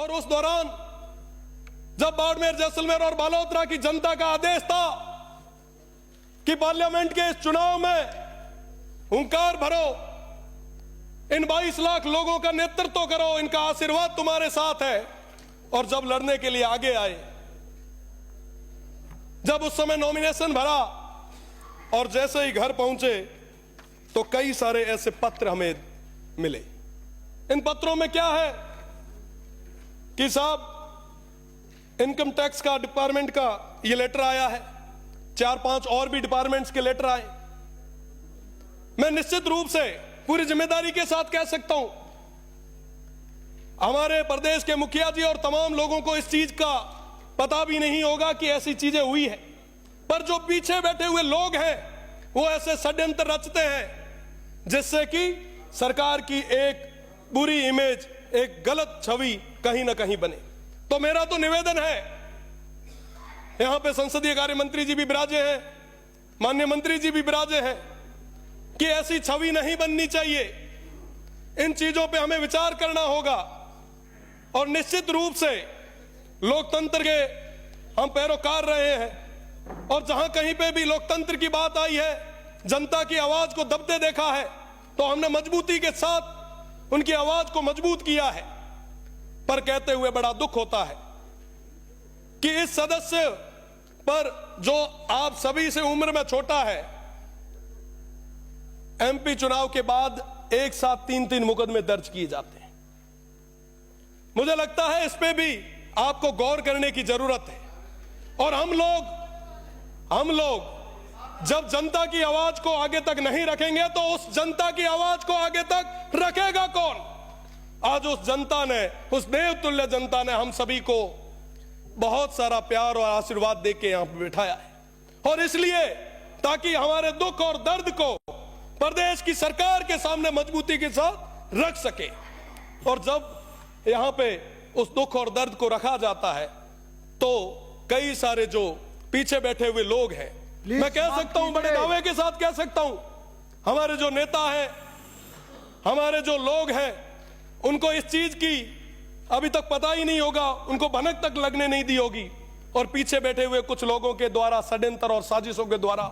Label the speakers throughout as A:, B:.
A: और उस दौरान जब बाड़मेर, जैसलमेर और बालोतरा की जनता का आदेश था कि पार्लियामेंट के इस चुनाव में हुंकार भरो, इन 22 लाख लोगों का नेतृत्व करो, इनका आशीर्वाद तुम्हारे साथ है, और जब लड़ने के लिए आगे आए, जब उस समय नॉमिनेशन भरा और जैसे ही घर पहुंचे तो कई सारे ऐसे पत्र हमें मिले। इन पत्रों में क्या है कि साहब, इनकम टैक्स का डिपार्टमेंट का ये लेटर आया है, 4-5 और भी डिपार्टमेंट्स के लेटर आए। मैं निश्चित रूप से पूरी जिम्मेदारी के साथ कह सकता हूं, हमारे प्रदेश के मुखिया जी और तमाम लोगों को इस चीज का पता भी नहीं होगा कि ऐसी चीजें हुई है, पर जो पीछे बैठे हुए लोग हैं वो ऐसे षड्यंत्र रचते हैं जिससे कि सरकार की एक बुरी इमेज, एक गलत छवि कहीं ना कहीं बने। तो मेरा तो निवेदन है, यहां पे संसदीय कार्य मंत्री जी भी विराजे हैं, माननीय मंत्री जी भी विराजे हैं, कि ऐसी छवि नहीं बननी चाहिए। इन चीजों पे हमें विचार करना होगा और निश्चित रूप से लोकतंत्र के हम पैरोकार रहे हैं, और जहां कहीं पे भी लोकतंत्र की बात आई है, जनता की आवाज को दबते देखा है, तो हमने मजबूती के साथ उनकी आवाज को मजबूत किया है। पर कहते हुए बड़ा दुख होता है कि इस सदस्य पर, जो आप सभी से उम्र में छोटा है, एमपी चुनाव के बाद एक साथ 3-3 मुकदमे दर्ज किए जाते हैं। मुझे लगता है इस पे भी आपको गौर करने की जरूरत है। और हम लोग जब जनता की आवाज को आगे तक नहीं रखेंगे तो उस जनता की आवाज को आगे तक रखेगा कौन? आज उस जनता ने, उस देवतुल्य जनता ने हम सभी को बहुत सारा प्यार और आशीर्वाद देके यहां पर बिठाया है, और इसलिए ताकि हमारे दुख और दर्द को प्रदेश की सरकार के सामने मजबूती के साथ रख सके। और जब यहां पे उस दुख और दर्द को रखा जाता है तो कई सारे जो पीछे बैठे हुए लोग हैं, मैं कह सकता हूं, बड़े दावे के साथ कह सकता हूं, हमारे जो नेता हैं, हमारे जो लोग हैं, उनको इस चीज की अभी तक पता ही नहीं होगा, उनको भनक तक लगने नहीं दी होगी, और पीछे बैठे हुए कुछ लोगों के द्वारा षड्यंत्र और साजिशों के द्वारा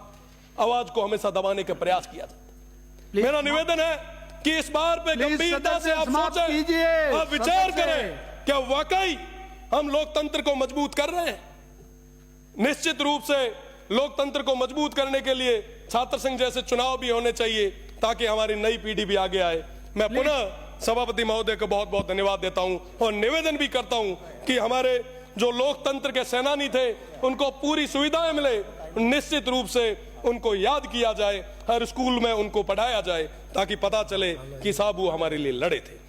A: आवाज को हमेशा दबाने का प्रयास किया जाता है। मेरा निवेदन है कि इस बार पे गंभीरता से आप सोचें, आप विचार करें, क्या वाकई हम लोकतंत्र को मजबूत कर रहे हैं? निश्चित रूप से लोकतंत्र को मजबूत करने के लिए छात्र संघ जैसे चुनाव भी होने चाहिए ताकि हमारी नई पीढ़ी भी आगे आए। मैं पुनः सभापति महोदय को बहुत बहुत धन्यवाद देता हूं और निवेदन भी करता हूं कि हमारे जो लोकतंत्र के सेनानी थे उनको पूरी सुविधाएं मिले, निश्चित रूप से उनको याद किया जाए, हर स्कूल में उनको पढ़ाया जाए ताकि पता चले कि साहब वो हमारे लिए लड़े थे।